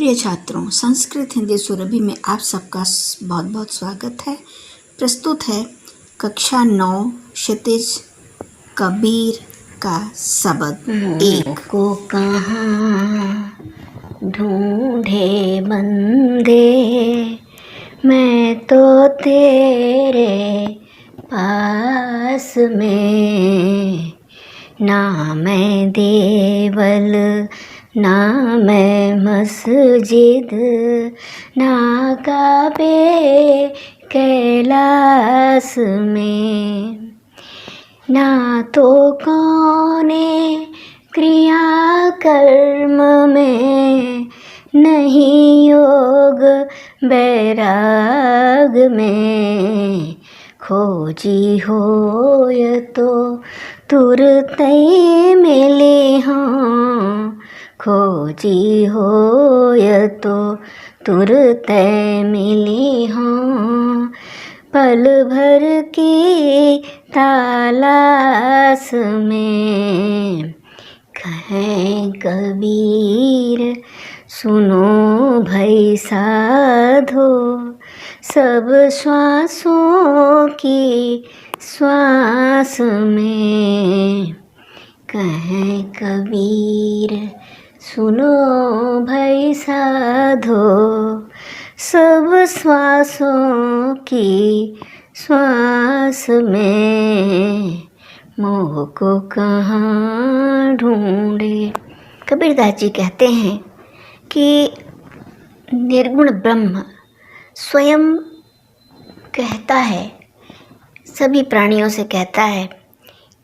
प्रिय छात्रों, संस्कृत हिंदी सुरभि में आप सबका बहुत बहुत स्वागत है। प्रस्तुत है कक्षा 9 क्षितिज कबीर का शब्द एक। को कहाँ ढूंढे बंदे, मैं तो तेरे पास में, ना मैं देवल ना मैं मस्जिद, ना काबे कैलाश में, ना तो कौने क्रिया कर्म में, नहीं योग बैराग में, खोजी होय तो तुरते मिली हूँ, खोजी होय तो तुरते मिली हूँ, पल भर की तलाश में। कहें कबीर सुनो भई साधो, सब श्वासों की श्वास में। कहें कबीर सुनो भई साधो, सब श्वासों की श्वास में, मोह को कहाँ ढूंढे। कबीरदास जी कहते हैं कि निर्गुण ब्रह्म स्वयं कहता है, सभी प्राणियों से कहता है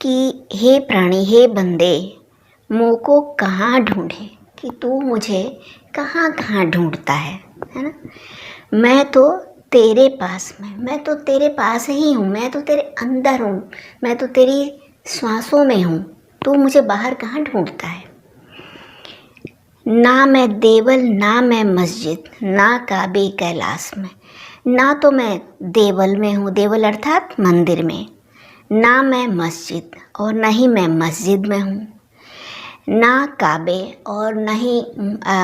कि हे प्राणी, हे बंदे, मोह को कहाँ ढूंढे, कि तू मुझे कहाँ कहाँ ढूंढता है ना। मैं तो तेरे पास में, मैं तो तेरे पास ही हूँ, मैं तो तेरे अंदर हूँ, मैं तो तेरी श्वासों में हूँ, तू मुझे बाहर कहाँ ढूंढता है। ना मैं देवल ना मैं मस्जिद, ना काबे कैलाश में, ना तो मैं देवल में हूँ, देवल अर्थात मंदिर में, ना मैं मस्जिद और न ही मैं मस्जिद में हूँ, ना काबे और न ही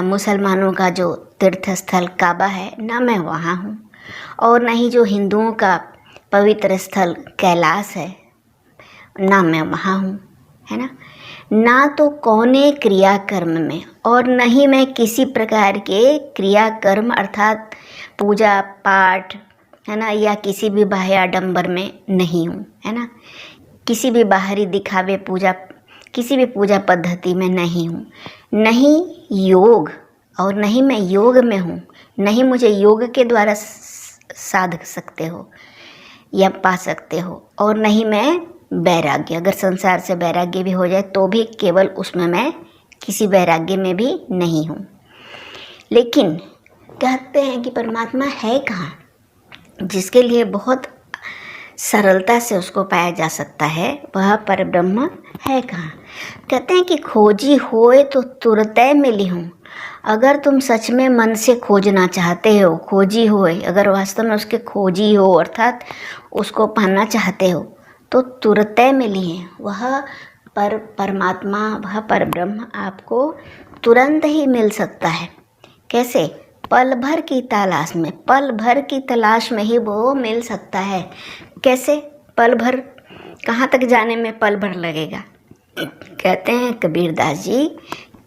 मुसलमानों का जो तीर्थ स्थल काबा है, ना मैं वहाँ हूँ, और न ही जो हिंदुओं का पवित्र स्थल कैलाश है, ना मैं वहाँ हूँ, है ना। ना तो कौने क्रिया कर्म में, और न ही मैं किसी प्रकार के क्रिया कर्म अर्थात पूजा पाठ, है ना, या किसी भी बाह्य आडंबर में नहीं हूँ, है ना। किसी भी बाहरी दिखावे पूजा, किसी भी पूजा पद्धति में नहीं हूँ, नहीं योग और नहीं मैं योग में हूँ, नहीं मुझे योग के द्वारा साध सकते हो या पा सकते हो, और नहीं मैं वैराग्य, अगर संसार से वैराग्य भी हो जाए तो भी केवल उसमें मैं किसी वैराग्य में भी नहीं हूँ। लेकिन कहते हैं कि परमात्मा है कहाँ, जिसके लिए बहुत सरलता से उसको पाया जा सकता है, वह परब्रह्म है कहाँ। कहते हैं कि खोजी होए तो तुरते मिली हूँ। अगर तुम सच में मन से खोजना चाहते हो, खोजी होए, अगर वास्तव में उसके खोजी हो अर्थात उसको पाना चाहते हो, तो तुरते मिली है। वह परमात्मा, वह परब्रह्म आपको तुरंत ही मिल सकता है। कैसे? पल भर की तलाश में, पल भर की तलाश में ही वो मिल सकता है। कैसे पल भर? कहाँ तक जाने में पल भर लगेगा। कहते हैं कबीरदास जी,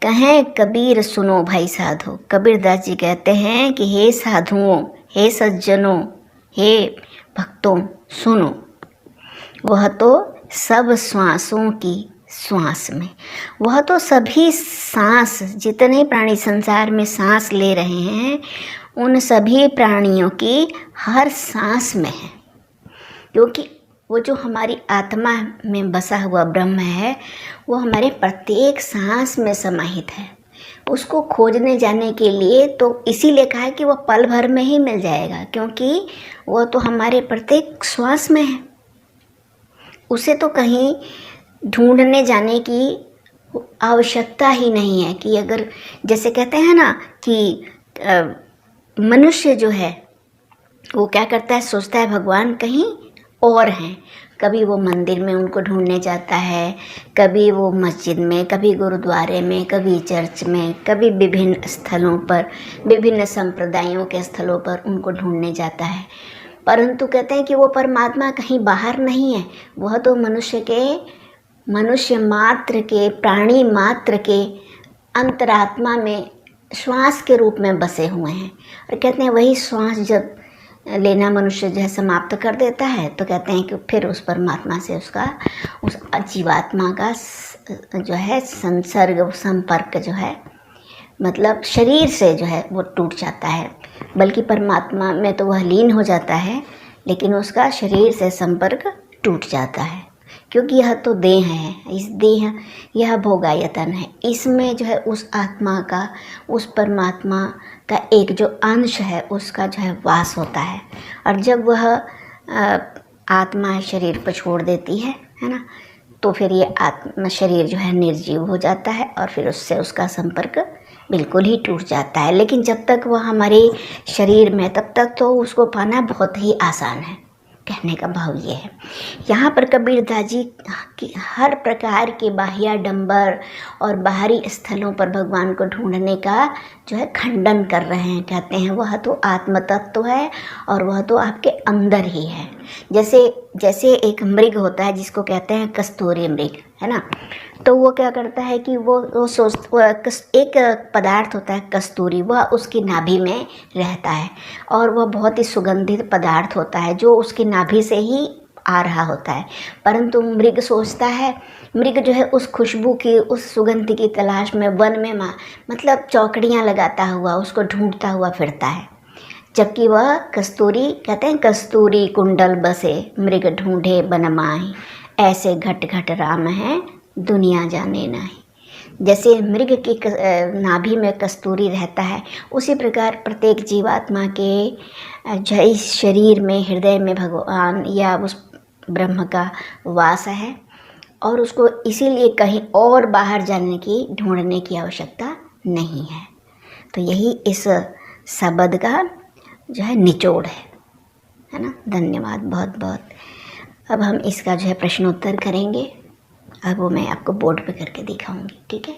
कहें कबीर सुनो भाई साधो। कबीरदास जी कहते हैं कि हे साधुओं, हे सज्जनों, हे भक्तों, सुनो, वह तो सब श्वासों की श्वास में, वह तो सभी सांस, जितने प्राणी संसार में सांस ले रहे हैं, उन सभी प्राणियों की हर सांस में है। क्योंकि वो जो हमारी आत्मा में बसा हुआ ब्रह्म है, वो हमारे प्रत्येक सांस में समाहित है। उसको खोजने जाने के लिए तो इसीलिए कहा है कि वह पल भर में ही मिल जाएगा, क्योंकि वो तो हमारे प्रत्येक श्वास में है। उसे तो कहीं ढूंढने जाने की आवश्यकता ही नहीं है। कि अगर जैसे कहते हैं ना कि मनुष्य जो है वो क्या करता है, सोचता है भगवान कहीं और हैं, कभी वो मंदिर में उनको ढूंढने जाता है, कभी वो मस्जिद में, कभी गुरुद्वारे में, कभी चर्च में, कभी विभिन्न स्थलों पर, विभिन्न संप्रदायों के स्थलों पर उनको ढूंढने जाता है। परंतु कहते हैं कि वो परमात्मा कहीं बाहर नहीं है, वह तो मनुष्य मात्र के, प्राणी मात्र के अंतरात्मा में श्वास के रूप में बसे हुए हैं। और कहते हैं वही श्वास जब लेना मनुष्य जो है समाप्त कर देता है, तो कहते हैं कि फिर उस परमात्मा से उस जीवात्मा का जो है संसर्ग, संपर्क जो है, मतलब शरीर से जो है वो टूट जाता है। बल्कि परमात्मा में तो वह लीन हो जाता है, लेकिन उसका शरीर से संपर्क टूट जाता है, क्योंकि यह तो देह है, इस देह यह भोगायतन है, इसमें जो है उस आत्मा का, उस परमात्मा का एक जो अंश है उसका जो है वास होता है। और जब वह आत्मा शरीर पर छोड़ देती है ना, तो फिर ये आत्मा शरीर जो है निर्जीव हो जाता है और फिर उससे उसका संपर्क बिल्कुल ही टूट जाता है। लेकिन जब तक वह हमारे शरीर में, तब तक तो उसको पाना बहुत ही आसान है। कहने का भाव ये है। यहाँ पर कबीरदास जी की हर प्रकार के बाह्याडंबर और बाहरी स्थलों पर भगवान को ढूंढने का जो है खंडन कर रहे हैं। कहते हैं वह तो आत्म तत्व है और वह तो आपके अंदर ही है। जैसे एक मृग होता है जिसको कहते हैं कस्तूरी मृग, है ना, तो वो क्या करता है कि वो एक पदार्थ होता है कस्तूरी, वह उसकी नाभि में रहता है और वह बहुत ही सुगंधित पदार्थ होता है जो उसकी नाभि से ही आ रहा होता है। परंतु मृग सोचता है, मृग जो है उस खुशबू की, उस सुगंध की तलाश में वन में मतलब चौकड़ियाँ लगाता हुआ उसको ढूंढता हुआ फिरता है। जबकि वह कस्तूरी, कहते हैं कस्तूरी कुंडल बसे मृग ढूंढे बन माही, ऐसे घट घट राम है दुनिया जाने नाही। जैसे मृग की नाभि में कस्तूरी रहता है, उसी प्रकार प्रत्येक जीवात्मा के जो इस शरीर में, हृदय में भगवान या उस ब्रह्म का वास है और उसको इसीलिए कहीं और बाहर ढूंढने की आवश्यकता नहीं है। तो यही इस शब्द का जो है निचोड़ है ना। धन्यवाद बहुत बहुत। अब हम इसका जो है प्रश्नोत्तर करेंगे। अब वो मैं आपको बोर्ड पे करके दिखाऊंगी, ठीक है।